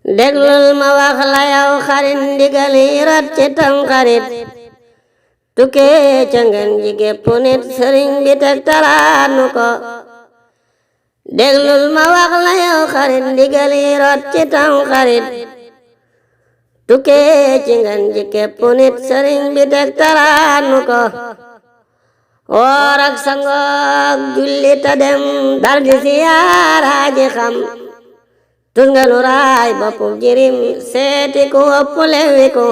déglul ma wax la yow xarit ndigal yi rot ci Tamxarit tukkee ca ngeen ji gépp nit sëriñ bi teg talaat nu ko déglul ma wax la yow xarit ndigal yi rot ci Tamxarit tukkee ci ngeen ji gépp nit sëriñ bi teg talaat nu ko woor ak sangook julli ta dem dal di siyaara ji xam tus nga nu raay boppu jirim seeti ku ëpp lewi ku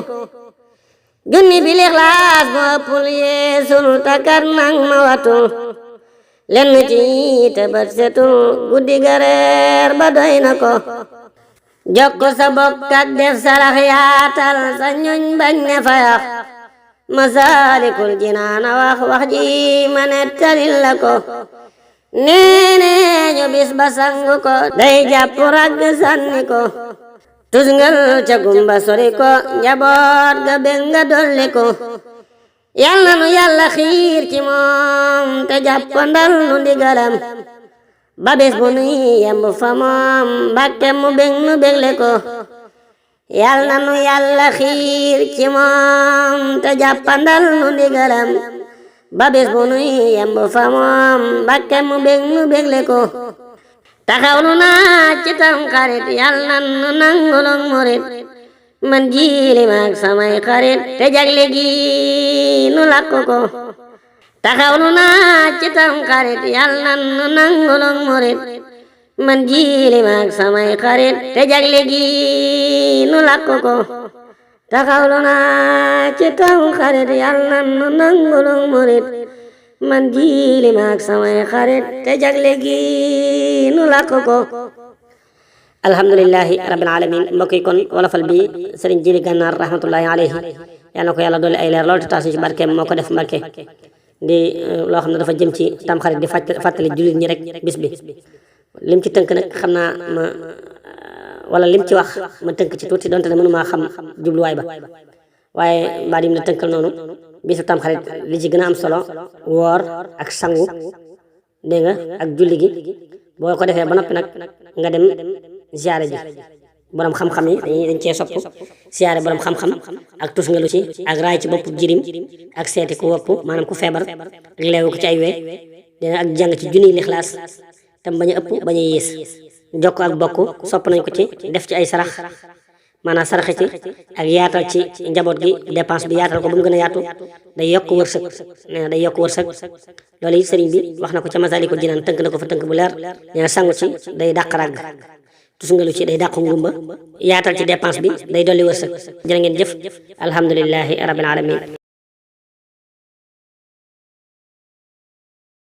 junni bi lixlaas mu ëppul yeesul takkat nang ma watul lenn ci te bët setul guddi gareer ba doy na ko jokk sa bokk ak def sarax yaatal sa ñoñ bañ ne fayax Masaalikul Jinaan wax ji ma nettalil la ko neene ñu bis ba sangu ko day jàpp ragg sànni ko tusngal ca gumba sori ko njaboot ga bég nga dolli ko yal na nu yàlla xiir ci moom te jàppandal nu ndigalam ba bis bu nuy yemb fa moom Mbàkke mu bég nu bégle ko yal na nu yàlla xiir ci moom te jàppandal nu ndigalam ba bis bu nuy yemb fa moom Mbàkke mu bég nu bégle ko taxawlu naa ci Tamxarit yal na nu nangulug murit man jiili maag samay xarit te jagle gi nu lakku ko taxawlu naa ci Tamxarit yal na nu nangulug murit man jiili maag samay xarit te jagle gi nu lakku ko taxawlu naa ci Tamxarit yal na nu nangulug murit man jiili maag samay xarit te jagle gi nu lakku ko alhamdulillahi rabbil alamin mbokk yi kon wolofal bi sëriñ Jili Gànnaar rahmatullahi alayhi yal na ko yàlla dolli ay leer lool te taas ñu ci barkeem moo ko def Mbàkke di loo xam ne dafa jëm ci Tamxarit di fàttali jullit ñi rek bis bi lim ci tënk nag xam naa ma wala lim ci wax ma tënk ci tuuti donte ne mënumaa xam jubluwaay ba waaye mbaa dim la tënkal noonu bisu Tamxarit li ci gën a am solo woor ak sangu dégg nga ak julli gi boo ko defee ba noppi nag nga dem ziyaare ji borom xam-xam yi dañ cee sopp ziyaare borom xam-xam ak tus nga lu ci ak raay ci bopp jirim ak seeti ku wopp maanaam ku feebar ak leewu ko ci ay wee dina ak jàng ci junniy lixlaas tam bañ a ëpp bañ a yées jokk ak bokk sopp nañ ko ci def ci ay sarax maanaam saraxe ci ak yaatal ci njaboot gi dépense bi yaatal ko ba mu gën a yaatu day yokk wërsëg nee na day yokk wërsëg loolu it sëriñ bi wax na ko ca Masaalikul Jinaan tënk na ko fa tënk bu leer nee na sangu ci day dàq ràgg tusngalu ci day dàq ngumba yaatal ci dépense bi day dolli wërsëg jërë ngeen jëf alhamdulillahi rabbil alamin